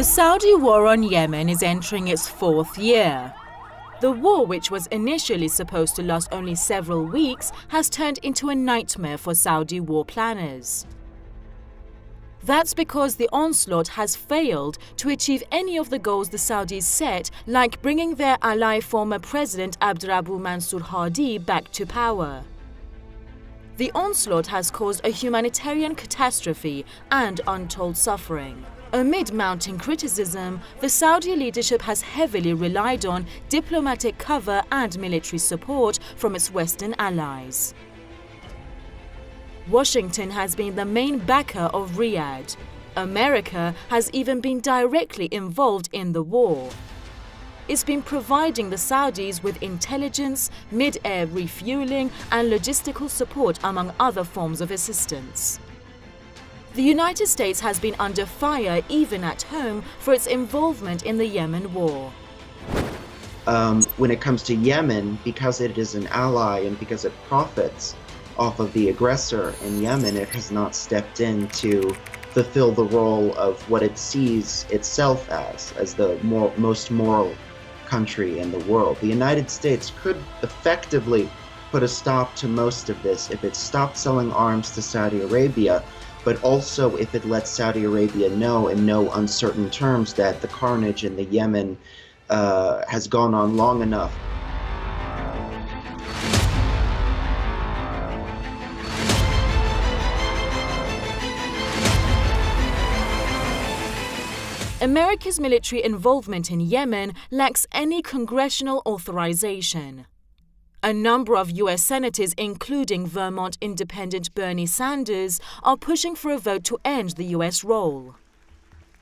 The Saudi war on Yemen is entering its fourth year. The war, which was initially supposed to last only several weeks, has turned into a nightmare for Saudi war planners. That's because the onslaught has failed to achieve any of the goals the Saudis set, like bringing their ally former President Abdrabbuh Mansour Hadi back to power. The onslaught has caused a humanitarian catastrophe and untold suffering. Amid mounting criticism, the Saudi leadership has heavily relied on diplomatic cover and military support from its Western allies. Washington has been the main backer of Riyadh. America has even been directly involved in the war. It's been providing the Saudis with intelligence, mid-air refueling, and logistical support, among other forms of assistance. The United States has been under fire even at home for its involvement in the Yemen war. When it comes to Yemen, because it is an ally and because it profits off of the aggressor in Yemen, it has not stepped in to fulfill the role of what it sees itself as the most moral country in the world. The United States could effectively put a stop to most of this if it stopped selling arms to Saudi Arabia, but also if it lets Saudi Arabia know in no uncertain terms that the carnage in the Yemen has gone on long enough. America's military involvement in Yemen lacks any congressional authorization. A number of U.S. senators, including Vermont Independent Bernie Sanders, are pushing for a vote to end the U.S. role.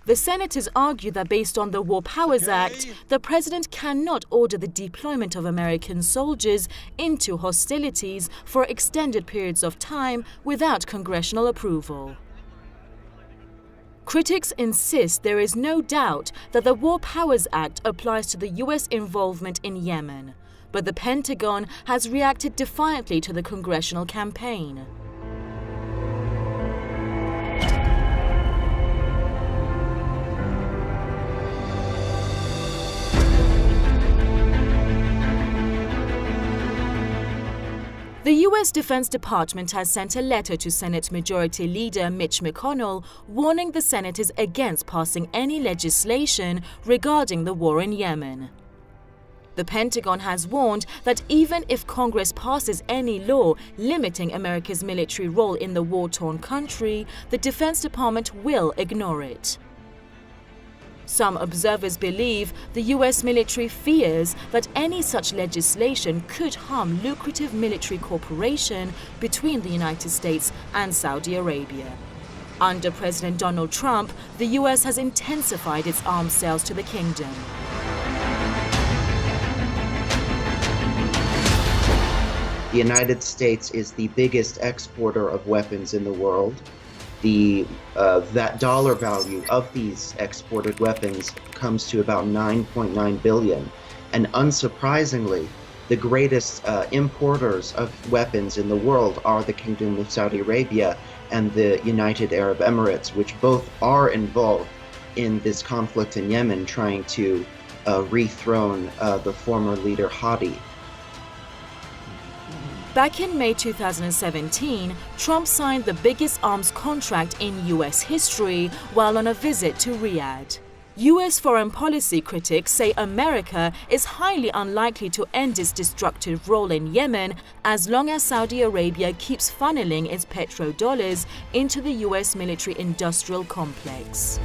The senators argue that based on the War Powers Act, the president cannot order the deployment of American soldiers into hostilities for extended periods of time without congressional approval. Critics insist there is no doubt that the War Powers Act applies to the U.S. involvement in Yemen, but the Pentagon has reacted defiantly to the congressional campaign. The U.S. Defense Department has sent a letter to Senate Majority Leader Mitch McConnell warning the senators against passing any legislation regarding the war in Yemen. The Pentagon has warned that even if Congress passes any law limiting America's military role in the war-torn country, the Defense Department will ignore it. Some observers believe the U.S. military fears that any such legislation could harm lucrative military cooperation between the United States and Saudi Arabia. Under President Donald Trump, the U.S. has intensified its arms sales to the kingdom. The United States is the biggest exporter of weapons in the world. That dollar value of these exported weapons comes to about $9.9 billion. And unsurprisingly, the greatest importers of weapons in the world are the Kingdom of Saudi Arabia and the United Arab Emirates, which both are involved in this conflict in Yemen, trying to rethrone the former leader Hadi. Back in May 2017, Trump signed the biggest arms contract in U.S. history while on a visit to Riyadh. U.S. foreign policy critics say America is highly unlikely to end its destructive role in Yemen as long as Saudi Arabia keeps funneling its petrodollars into the U.S. military-industrial complex.